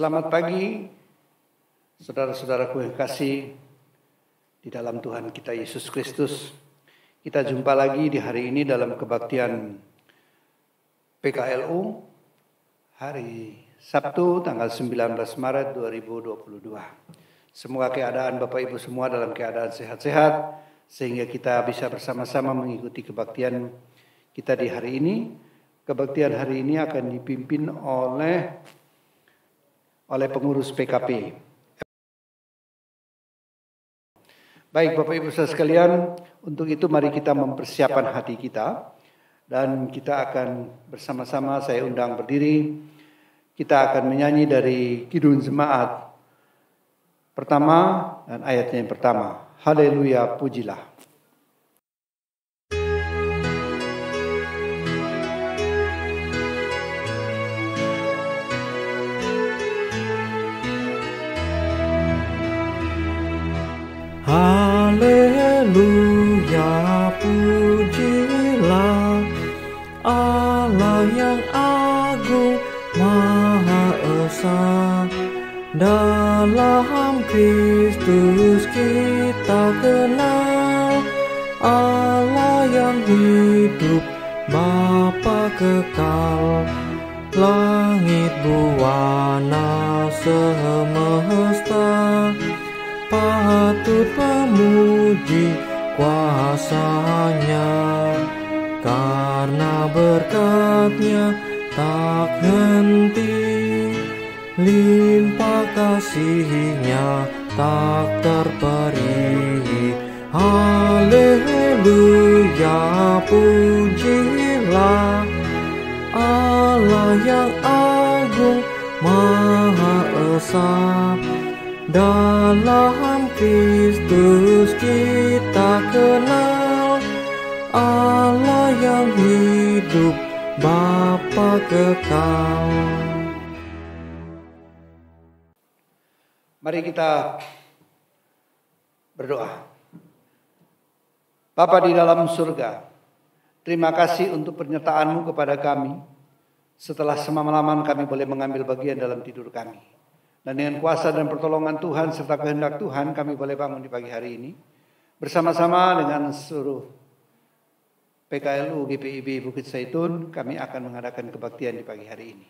Selamat pagi, saudara-saudaraku yang kasih di dalam Tuhan kita Yesus Kristus. Kita jumpa lagi di hari ini dalam kebaktian PKLU hari Sabtu tanggal 19 Maret 2022. Semoga keadaan Bapak Ibu semua dalam keadaan sehat-sehat sehingga kita bisa bersama-sama mengikuti kebaktian kita di hari ini. Kebaktian hari ini akan dipimpin oleh pengurus PKP. Baik Bapak Ibu saudara sekalian, untuk itu mari kita mempersiapkan hati kita dan kita akan bersama-sama, saya undang berdiri, kita akan menyanyi dari Kidung Jemaat pertama dan ayatnya yang pertama. Haleluya, pujilah. Haleluya, pujilah Allah yang agung Maha Esa. Dalam Kristus kita kenal Allah yang hidup, Bapa kekal. Langit buana semesta patut memuji kuasa-Nya, karena berkat-Nya tak henti, limpah kasih-Nya tak terperi. Haleluya, pujilah Allah yang agung Maha Esa. Dalam Kristus kita kenal Allah yang hidup, Bapa kekal. Mari kita berdoa. Bapa di dalam surga, terima kasih untuk penyertaan-Mu kepada kami. Setelah semalaman kami boleh mengambil bagian dalam tidur kami. Dan dengan kuasa dan pertolongan Tuhan serta kehendak Tuhan kami boleh bangun di pagi hari ini. Bersama-sama dengan seluruh PKLU GPIB Bukit Zaitun kami akan mengadakan kebaktian di pagi hari ini.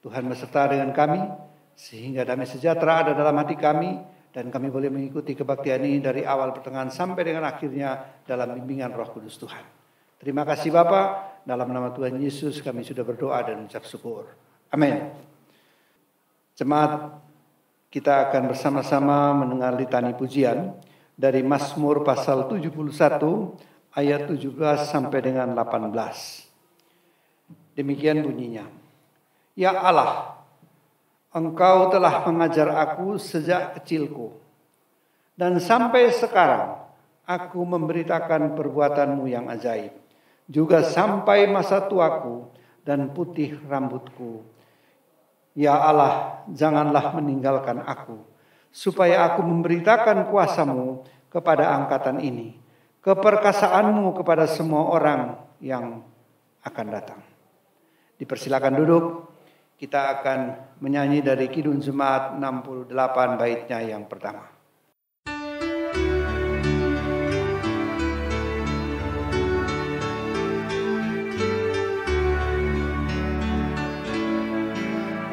Tuhan beserta dengan kami sehingga damai sejahtera ada dalam hati kami. Dan kami boleh mengikuti kebaktian ini dari awal pertengahan sampai dengan akhirnya dalam bimbingan Roh Kudus Tuhan. Terima kasih Bapa, dalam nama Tuhan Yesus kami sudah berdoa dan mengucap syukur. Amin. Jemaat, kita akan bersama-sama mendengar litani pujian dari Mazmur pasal 71 ayat 17 sampai dengan 18. Demikian bunyinya. Ya Allah, Engkau telah mengajar aku sejak kecilku, dan sampai sekarang aku memberitakan perbuatan-Mu yang ajaib, juga sampai masa tuaku dan putih rambutku. Ya Allah, janganlah meninggalkan aku, supaya aku memberitakan kuasa-Mu kepada angkatan ini, keperkasaan-Mu kepada semua orang yang akan datang. Dipersilakan duduk, kita akan menyanyi dari Kidung Jemaat 68 baitnya yang pertama.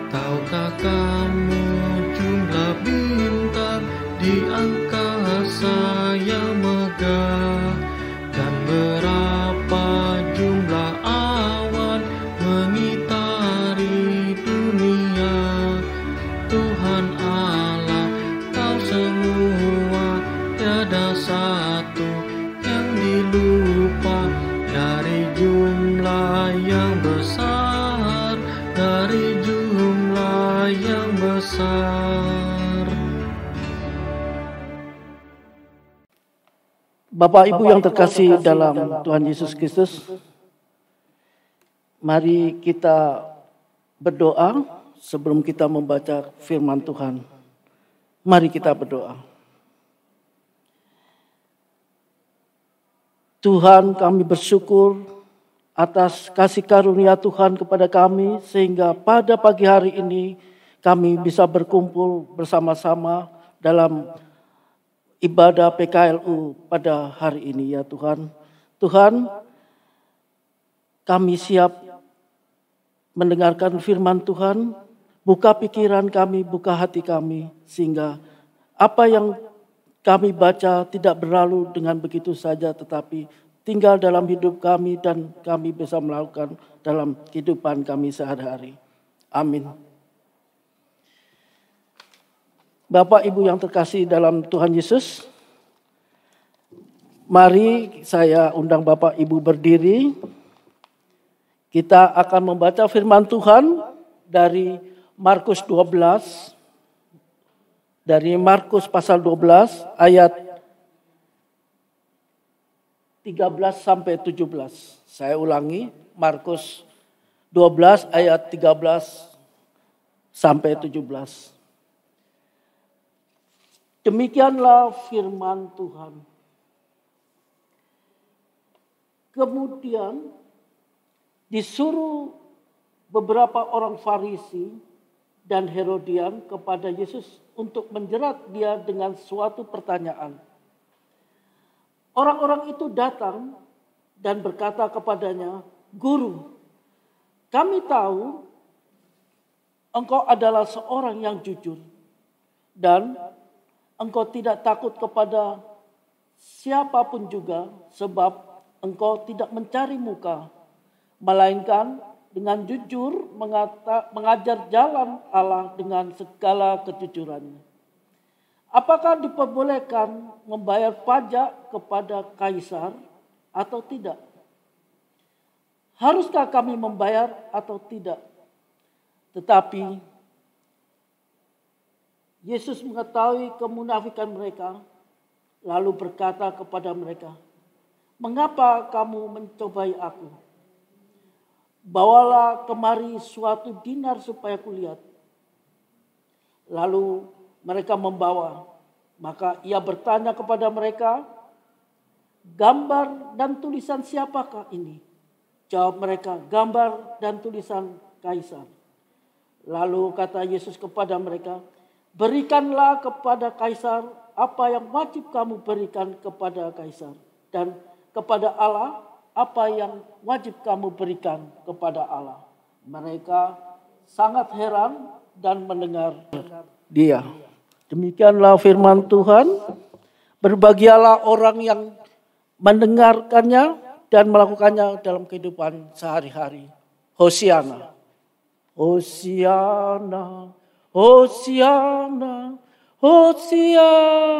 Tahukah kamu jumlah bintang di angkasa yang megah, dan berapa jumlah awan mengitari dunia? Tuhan Allah tahu semua, tiada satu yang dilupa. Dari jumlah yang besar, dari jumlah yang besar. Bapak Ibu yang terkasih dalam Tuhan Yesus Kristus, mari kita berdoa sebelum kita membaca firman Tuhan. Mari kita berdoa. Tuhan, kami bersyukur atas kasih karunia Tuhan kepada kami, sehingga pada pagi hari ini kami bisa berkumpul bersama-sama dalam ibadah PKLU pada hari ini ya Tuhan. Tuhan, kami siap mendengarkan firman Tuhan, buka pikiran kami, buka hati kami, sehingga apa yang kami baca tidak berlalu dengan begitu saja, tetapi tinggal dalam hidup kami dan kami bisa melakukan dalam kehidupan kami sehari-hari. Amin. Bapak Ibu yang terkasih dalam Tuhan Yesus, mari saya undang Bapak Ibu berdiri. Kita akan membaca firman Tuhan dari Markus 12. Dari Markus pasal 12 ayat 13 sampai 17. Saya ulangi, Markus 12 ayat 13 sampai 17. Demikianlah firman Tuhan. Kemudian disuruh beberapa orang Farisi dan Herodian kepada Yesus untuk menjerat dia dengan suatu pertanyaan. Orang-orang itu datang dan berkata kepadanya, "Guru, kami tahu engkau adalah seorang yang jujur dan engkau tidak takut kepada siapapun juga, sebab engkau tidak mencari muka, melainkan dengan jujur mengajar jalan Allah dengan segala kejujurannya. Apakah diperbolehkan membayar pajak kepada kaisar atau tidak? Haruskah kami membayar atau tidak?" Tetapi Yesus mengetahui kemunafikan mereka, lalu berkata kepada mereka, "Mengapa kamu mencobai aku? Bawalah kemari suatu dinar supaya kulihat." Lalu mereka membawa. Maka ia bertanya kepada mereka, "Gambar dan tulisan siapakah ini?" Jawab mereka, "Gambar dan tulisan kaisar." Lalu kata Yesus kepada mereka, "Berikanlah kepada kaisar apa yang wajib kamu berikan kepada kaisar, dan kepada Allah apa yang wajib kamu berikan kepada Allah." Mereka sangat heran dan mendengar dia. Demikianlah firman Tuhan. Berbahagialah orang yang mendengarkannya dan melakukannya dalam kehidupan sehari-hari. Hosiana. Hosiana. Hosiana. Hosiana.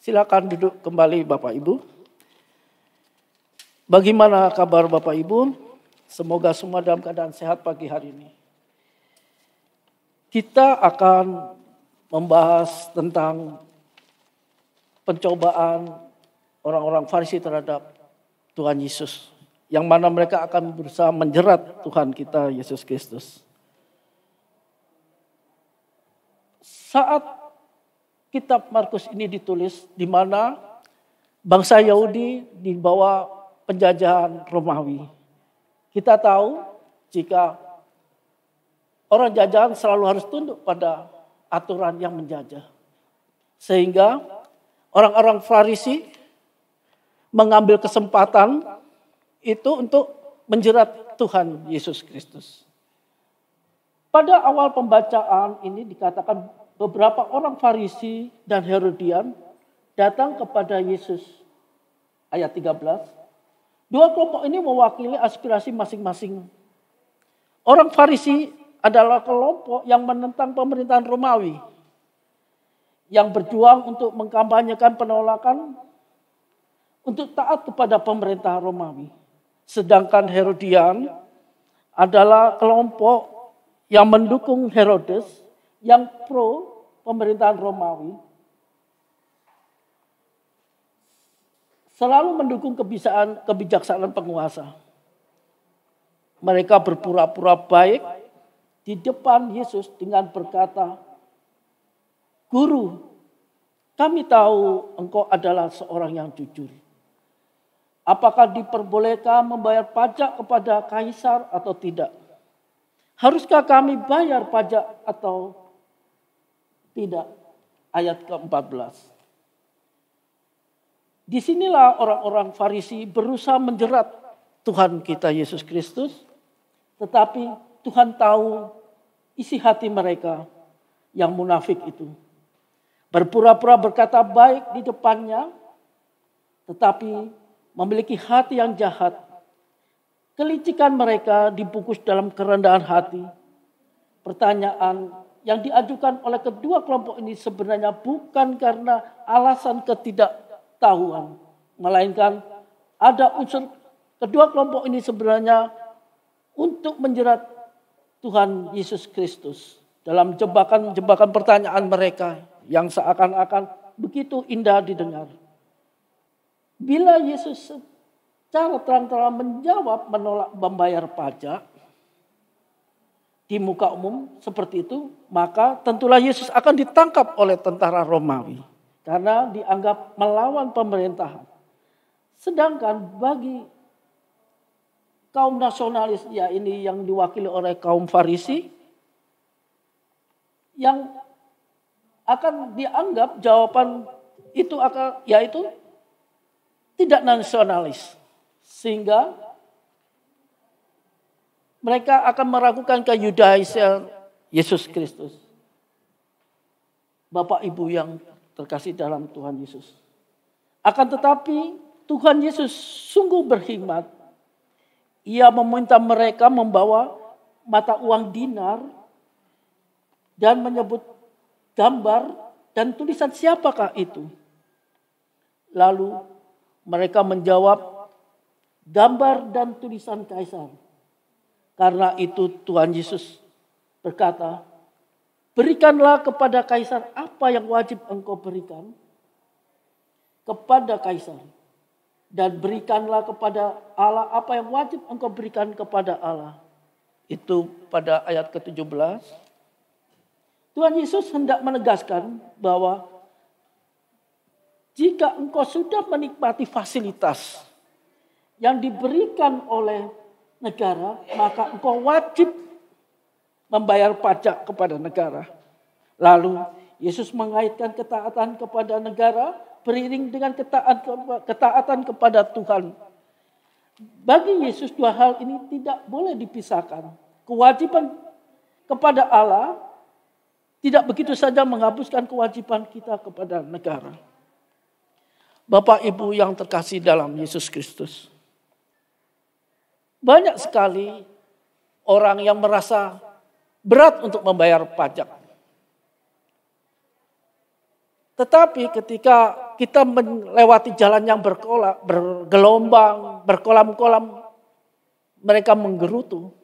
Silakan duduk kembali Bapak Ibu. Bagaimana kabar Bapak Ibu? Semoga semua dalam keadaan sehat pagi hari ini. Kita akan membahas tentang pencobaan orang-orang Farisi terhadap Tuhan Yesus, yang mana mereka akan berusaha menjerat Tuhan kita Yesus Kristus. Saat kitab Markus ini ditulis, di mana bangsa Yahudi di bawah penjajahan Romawi. Kita tahu jika orang jajahan selalu harus tunduk pada aturan yang menjajah. Sehingga orang-orang Farisi mengambil kesempatan itu untuk menjerat Tuhan Yesus Kristus. Pada awal pembacaan ini dikatakan beberapa orang Farisi dan Herodian datang kepada Yesus. Ayat 13. Dua kelompok ini mewakili aspirasi masing-masing. Orang Farisi adalah kelompok yang menentang pemerintahan Romawi, yang berjuang untuk mengkampanyekan penolakan untuk taat kepada pemerintah Romawi. Sedangkan Herodian adalah kelompok yang mendukung Herodes, yang pro pemerintahan Romawi, selalu mendukung kebijaksanaan penguasa. Mereka berpura-pura baik di depan Yesus dengan berkata, "Guru, kami tahu engkau adalah seorang yang jujur. Apakah diperbolehkan membayar pajak kepada kaisar atau tidak? Haruskah kami bayar pajak atau tidak? Ayat ke-14. Disinilah orang-orang Farisi berusaha menjerat Tuhan kita Yesus Kristus. Tetapi Tuhan tahu isi hati mereka yang munafik itu. Berpura-pura berkata baik di depannya, tetapi memiliki hati yang jahat. Kelicikan mereka dibungkus dalam kerendahan hati. Pertanyaan yang diajukan oleh kedua kelompok ini sebenarnya bukan karena alasan ketidaktahuan, melainkan ada unsur kedua kelompok ini sebenarnya untuk menjerat Tuhan Yesus Kristus dalam jebakan-jebakan pertanyaan mereka yang seakan-akan begitu indah didengar. Bila Yesus secara terang-terangan menjawab menolak membayar pajak di muka umum seperti itu, maka tentulah Yesus akan ditangkap oleh tentara Romawi karena dianggap melawan pemerintahan. Sedangkan bagi kaum nasionalis, ya ini yang diwakili oleh kaum Farisi, yang akan dianggap jawaban itu akan yaitu tidak nasionalis, sehingga mereka akan meragukan keyudaisan Yesus Kristus. Bapak Ibu yang terkasih dalam Tuhan Yesus. Akan tetapi Tuhan Yesus sungguh berhikmat. Ia meminta mereka membawa mata uang dinar dan menyebut gambar dan tulisan siapakah itu. Lalu mereka menjawab gambar dan tulisan kaisar. Karena itu Tuhan Yesus berkata, berikanlah kepada kaisar apa yang wajib engkau berikan kepada kaisar. Dan berikanlah kepada Allah apa yang wajib engkau berikan kepada Allah. Itu pada ayat ke-17. Tuhan Yesus hendak menegaskan bahwa jika engkau sudah menikmati fasilitas yang diberikan oleh negara, maka engkau wajib membayar pajak kepada negara. Lalu Yesus mengaitkan ketaatan kepada negara beriring dengan ketaatan kepada Tuhan. Bagi Yesus dua hal ini tidak boleh dipisahkan. Kewajiban kepada Allah tidak begitu saja menghapuskan kewajiban kita kepada negara. Bapak Ibu yang terkasih dalam Yesus Kristus. Banyak sekali orang yang merasa berat untuk membayar pajak. Tetapi ketika kita melewati jalan yang bergelombang, berkolam-kolam, mereka menggerutu.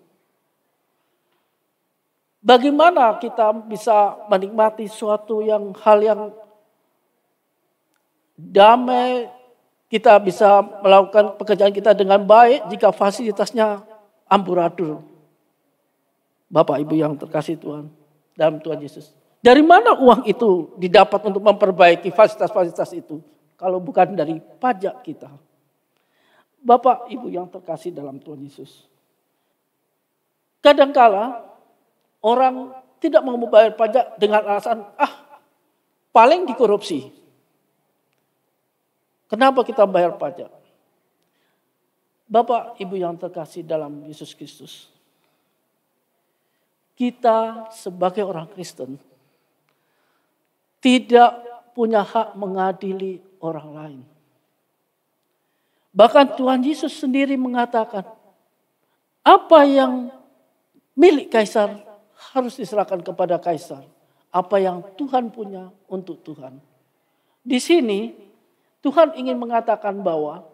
Bagaimana kita bisa menikmati suatu hal yang damai, kita bisa melakukan pekerjaan kita dengan baik jika fasilitasnya amburadul. Bapak Ibu yang terkasih Tuhan, dalam Tuhan Yesus. Dari mana uang itu didapat untuk memperbaiki fasilitas-fasilitas itu? Kalau bukan dari pajak kita. Bapak Ibu yang terkasih dalam Tuhan Yesus. Kadangkala orang tidak mau membayar pajak dengan alasan, paling dikorupsi. Kenapa kita bayar pajak? Bapak Ibu yang terkasih dalam Yesus Kristus. Kita sebagai orang Kristen tidak punya hak mengadili orang lain. Bahkan Tuhan Yesus sendiri mengatakan, apa yang milik kaisar harus diserahkan kepada kaisar. Apa yang Tuhan punya untuk Tuhan. Di sini Tuhan ingin mengatakan bahwa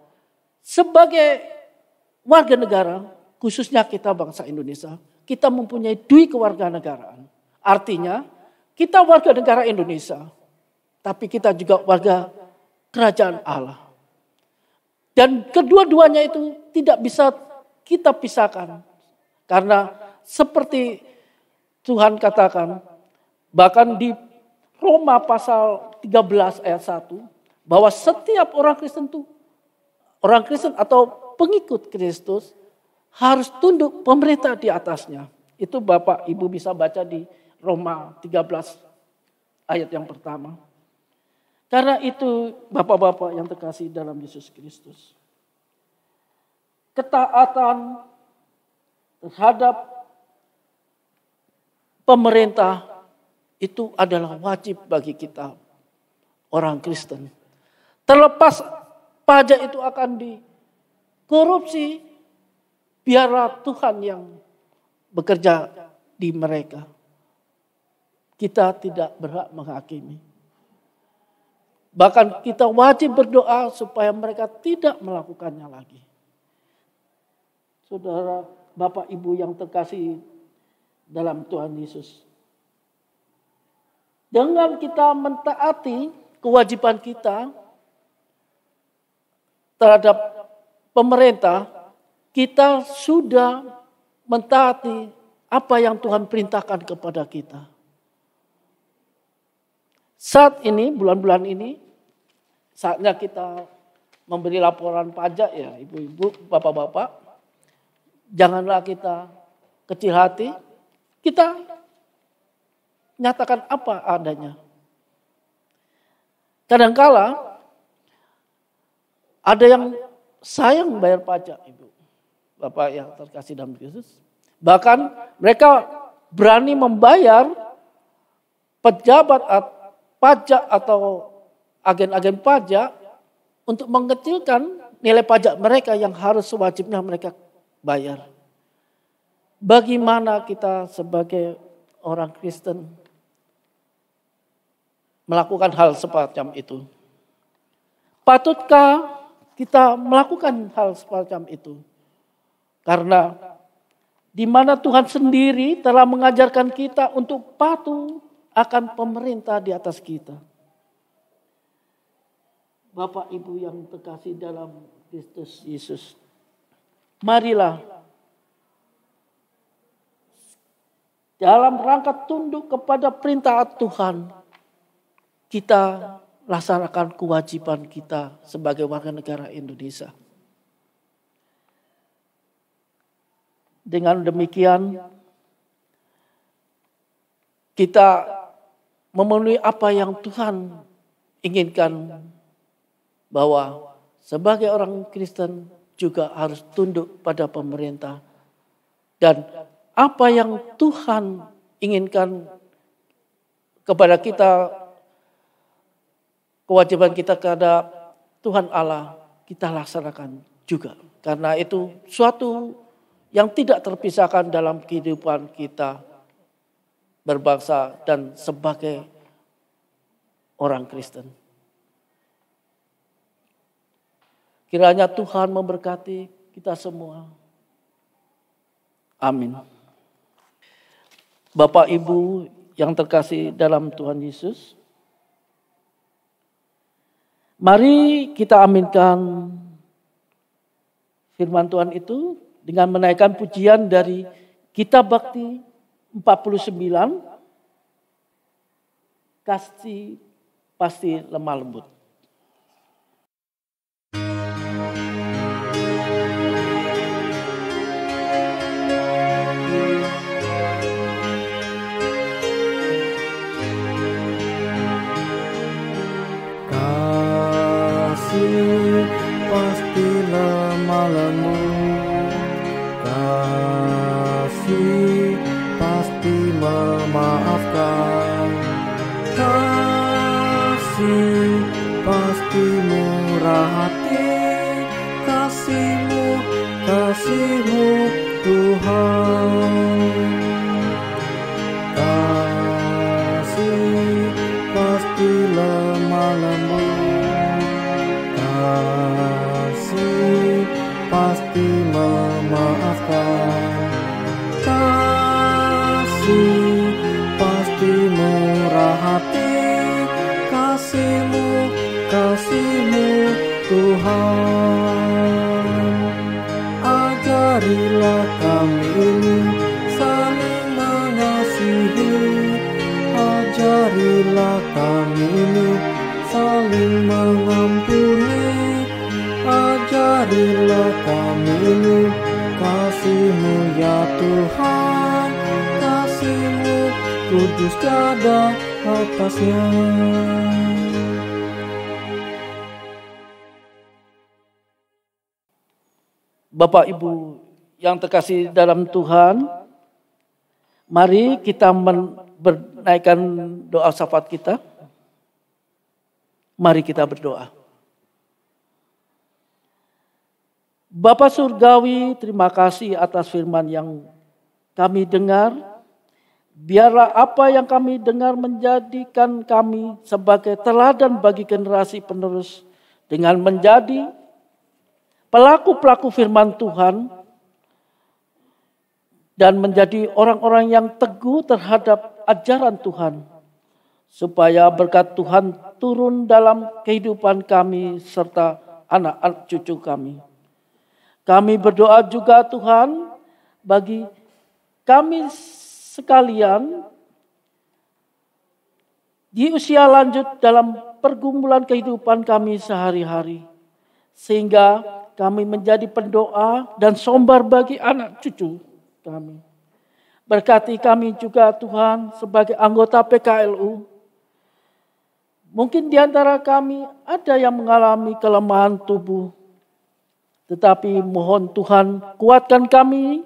sebagai warga negara, khususnya kita bangsa Indonesia, kita mempunyai dui kewarganegaraan. Artinya, kita warga negara Indonesia, tapi kita juga warga kerajaan Allah. Dan kedua-duanya itu tidak bisa kita pisahkan. Karena seperti Tuhan katakan, bahkan di Roma pasal 13 ayat 1, bahwa setiap orang Kristen atau pengikut Kristus harus tunduk pemerintah di atasnya. Itu Bapak Ibu bisa baca di Roma 13 ayat yang pertama. Karena itu Bapak-bapak yang terkasih dalam Yesus Kristus. Ketaatan terhadap pemerintah itu adalah wajib bagi kita orang Kristen. Terlepas pajak itu akan dikorupsi, biarlah Tuhan yang bekerja di mereka. Kita tidak berhak menghakimi. Bahkan kita wajib berdoa supaya mereka tidak melakukannya lagi. Saudara, Bapak Ibu yang terkasih dalam Tuhan Yesus. Dengan kita mentaati kewajiban kita terhadap pemerintah, kita sudah mentaati apa yang Tuhan perintahkan kepada kita. Saat ini, bulan-bulan ini, saatnya kita memberi laporan pajak ya ibu-ibu, bapak-bapak. Janganlah kita kecil hati, kita nyatakan apa adanya. Kadangkala ada yang sayang bayar pajak, ibu, bapak yang terkasih dalam Kristus. Bahkan mereka berani membayar pejabat pajak atau agen-agen pajak untuk mengecilkan nilai pajak mereka yang harus sewajibnya mereka bayar. Bagaimana kita sebagai orang Kristen melakukan hal semacam itu? Patutkah kita melakukan hal semacam itu? Karena di mana Tuhan sendiri telah mengajarkan kita untuk patuh akan pemerintah di atas kita. Bapak Ibu yang terkasih dalam Kristus Yesus, marilah dalam rangka tunduk kepada perintah Tuhan, kita laksanakan kewajiban kita sebagai warga negara Indonesia. Dengan demikian, kita memenuhi apa yang Tuhan inginkan, bahwa sebagai orang Kristen juga harus tunduk pada pemerintah. Dan apa yang Tuhan inginkan kepada kita, kewajiban kita kepada Tuhan Allah, kita laksanakan juga. Karena itu suatu yang tidak terpisahkan dalam kehidupan kita berbangsa dan sebagai orang Kristen. Kiranya Tuhan memberkati kita semua. Amin. Bapak Ibu yang terkasih dalam Tuhan Yesus, mari kita aminkan firman Tuhan itu dengan menaikkan pujian dari Kitab Bakti 49, kasih pasti lemah lembut. Kasih pasti lemah lembut, kasih pasti memaafkan, kasih pasti murah hati, kasih-Mu Tuhan. Kasih pasti lemah lembut, kasih pasti memaafkan, kasih pasti murah hati, kasih-Mu Tuhan. Ajarilah kami ini saling mengasihi, ajarilah kami ini saling mengampuni, ajarilah kami ini kasih-Mu ya Tuhan, kudus tiada atasnya. Bapak Ibu yang terkasih dalam Tuhan, mari kita menaikkan doa syafaat kita. Mari kita berdoa. Bapa Surgawi, terima kasih atas firman yang kami dengar. Biarlah apa yang kami dengar menjadikan kami sebagai teladan bagi generasi penerus dengan menjadi pelaku-pelaku firman Tuhan dan menjadi orang-orang yang teguh terhadap ajaran Tuhan, supaya berkat Tuhan turun dalam kehidupan kami serta anak-anak cucu kami. Kami berdoa juga Tuhan bagi kami sekalian di usia lanjut dalam pergumulan kehidupan kami sehari-hari, sehingga kami menjadi pendoa dan sumber bagi anak cucu kami. Berkati kami juga Tuhan sebagai anggota PKLU. Mungkin di antara kami ada yang mengalami kelemahan tubuh. Tetapi mohon Tuhan kuatkan kami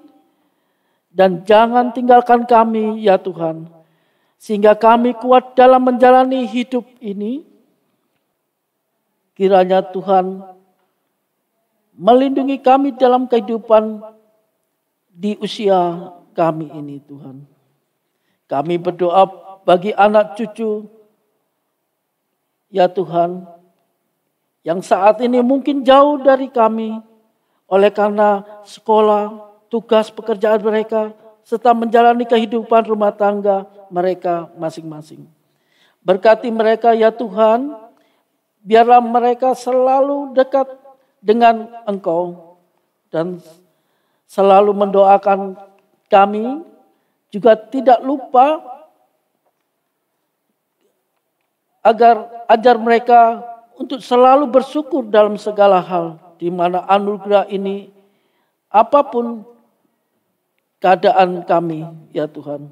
dan jangan tinggalkan kami ya Tuhan. Sehingga kami kuat dalam menjalani hidup ini. Kiranya Tuhan melindungi kami dalam kehidupan di usia kami ini Tuhan. Kami berdoa bagi anak cucu ya Tuhan, yang saat ini mungkin jauh dari kami oleh karena sekolah, tugas pekerjaan mereka, serta menjalani kehidupan rumah tangga mereka masing-masing. Berkati mereka ya Tuhan, biarlah mereka selalu dekat dengan Engkau dan selalu mendoakan kami, juga tidak lupa ajar mereka untuk selalu bersyukur dalam segala hal, di mana anugerah ini apapun keadaan kami ya Tuhan.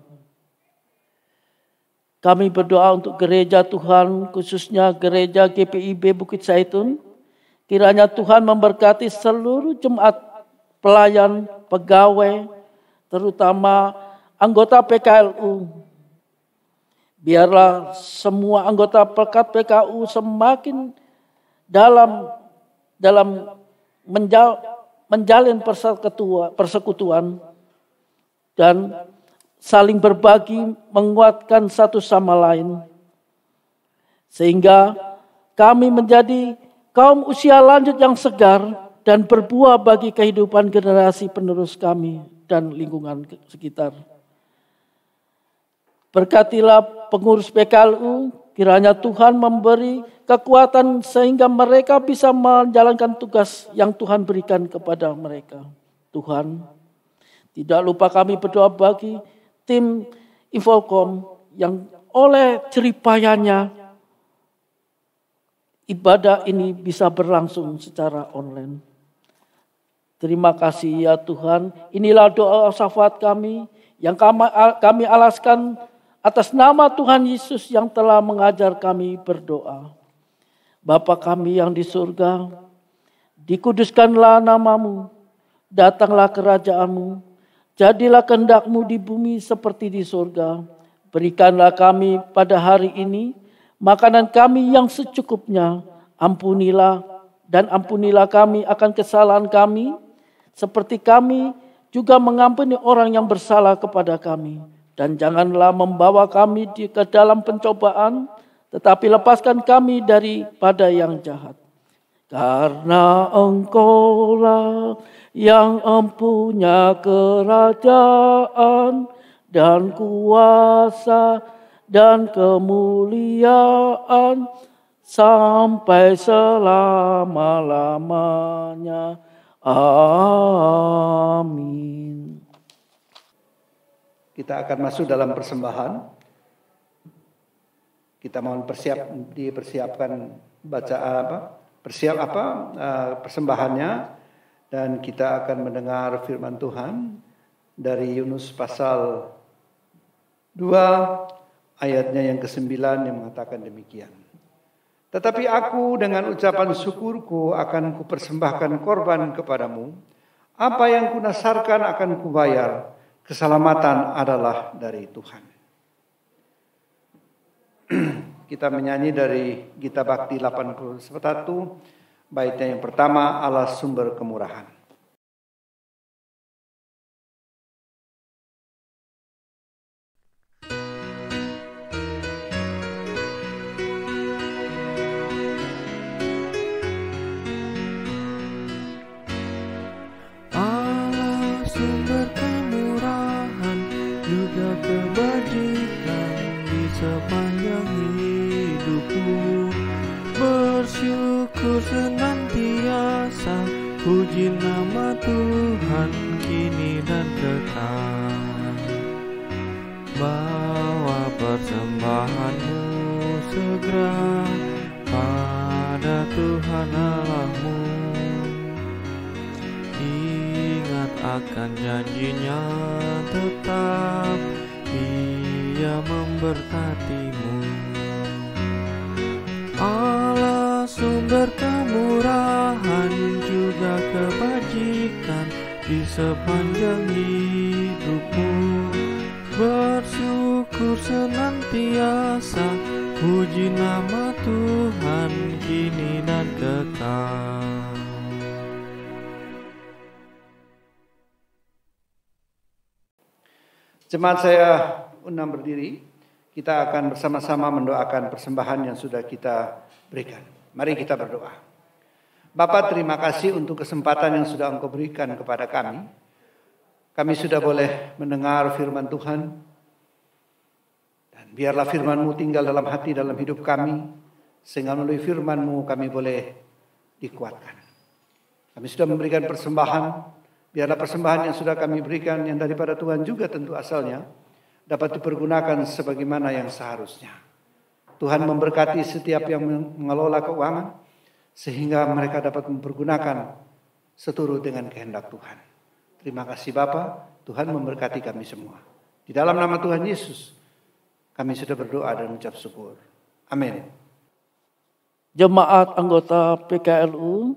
Kami berdoa untuk gereja Tuhan, khususnya gereja GPIB Bukit Zaitun. Kiranya Tuhan memberkati seluruh jemaat, pelayan, pegawai, terutama anggota PKLU. Biarlah semua anggota pekat PKU semakin dalam menjalin persekutuan dan saling berbagi, menguatkan satu sama lain. Sehingga kami menjadi kaum usia lanjut yang segar dan berbuah bagi kehidupan generasi penerus kami dan lingkungan sekitar. Berkatilah pengurus PKLU, kiranya Tuhan memberi kekuatan sehingga mereka bisa menjalankan tugas yang Tuhan berikan kepada mereka. Tuhan, tidak lupa kami berdoa bagi tim Infokom yang oleh jeripayanya ibadah ini bisa berlangsung secara online. Terima kasih ya Tuhan. Inilah doa syafaat kami yang kami alaskan atas nama Tuhan Yesus yang telah mengajar kami berdoa. Bapa kami yang di surga, dikuduskanlah namamu, datanglah kerajaanmu, jadilah kehendak-Mu di bumi seperti di surga. Berikanlah kami pada hari ini makanan kami yang secukupnya. Ampunilah dan ampunilah kami akan kesalahan kami, seperti kami juga mengampuni orang yang bersalah kepada kami. Dan janganlah membawa kami ke dalam pencobaan, tetapi lepaskan kami daripada yang jahat. Karena Engkaulah yang empunya kerajaan dan kuasa dan kemuliaan sampai selama-lamanya. Amin. Kita akan masuk dalam persembahan. Kita mohon dipersiapkan persembahannya, dan kita akan mendengar firman Tuhan dari Yunus pasal ayatnya yang ke-9 yang mengatakan demikian. Tetapi aku dengan ucapan syukurku akan kupersembahkan korban kepadamu. Apa yang kunasarkan akan kubayar. Keselamatan adalah dari Tuhan. Kita menyanyi dari Gita Bakti 81, baitnya yang pertama, Allah sumber kemurahan. Allah sumber kemurahan juga kebajikan di sepanjang hidupku. Bersyukur senantiasa, puji nama Tuhan kini dan kekal. Bawa persembahanmu segera pada Tuhan Allahmu. Ingat akan janjinya tetap, Ia memberkatimu. Allah sumber kemurahan juga kebajikan di sepanjang hidupmu. Bersyukur senantiasa, puji nama Tuhan kini dan kekal. Jemaat saya undang berdiri, kita akan bersama-sama mendoakan persembahan yang sudah kita berikan. Mari kita berdoa. Bapa, terima kasih untuk kesempatan yang sudah Engkau berikan kepada kami. Kami sudah boleh mendengar firman Tuhan. Dan biarlah firman-Mu tinggal dalam hati, dalam hidup kami. Sehingga melalui firman-Mu kami boleh dikuatkan. Kami sudah memberikan persembahan. Biarlah persembahan yang sudah kami berikan yang daripada Tuhan juga tentu asalnya dapat dipergunakan sebagaimana yang seharusnya. Tuhan memberkati setiap yang mengelola keuangan sehingga mereka dapat mempergunakan seturut dengan kehendak Tuhan. Terima kasih Bapa, Tuhan memberkati kami semua. Di dalam nama Tuhan Yesus kami sudah berdoa dan mengucap syukur. Amin. Jemaat anggota PKLU,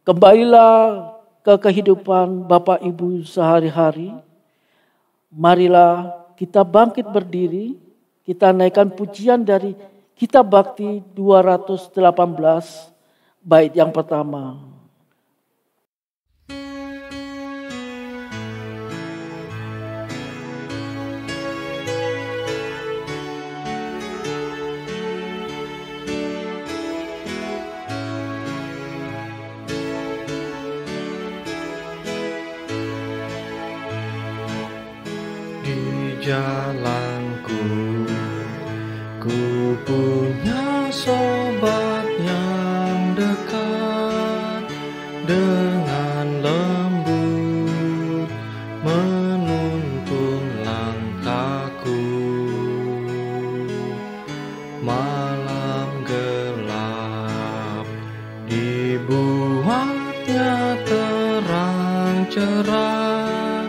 kembalilah ke kehidupan Bapak Ibu sehari-hari. Marilah kita bangkit berdiri, kita naikkan pujian dari Kitab Bakti 218, bait yang pertama. Jalanku, ku punya sobat yang dekat, dengan lembut menuntun langkahku. Malam gelap dibuatnya terang cerah,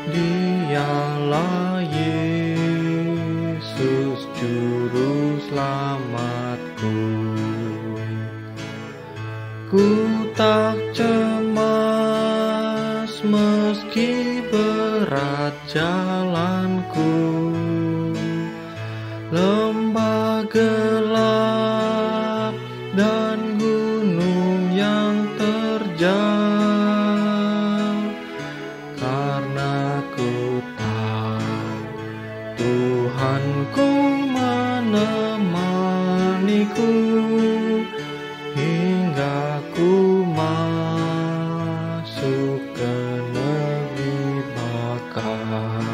Dialah Yesus juru selamatku. Ku tak cemas meski berat jalanku, lembah gelap dan gunung yang terjal, karena ku tahu Tuhanku menemaniku hingga ku masuk ke negeri bakar.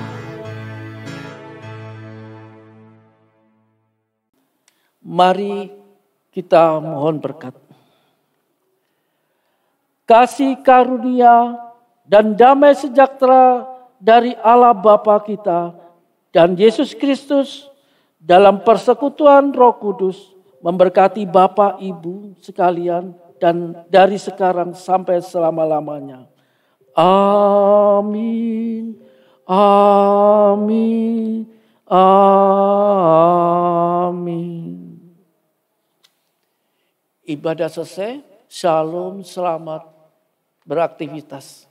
Mari kita mohon berkat. Kasih karunia dan damai sejahtera dari Allah Bapa kita dan Yesus Kristus dalam persekutuan Roh Kudus memberkati Bapak Ibu sekalian dan dari sekarang sampai selama-lamanya. Amin. Amin. Amin. Ibadah selesai. Shalom, selamat beraktivitas.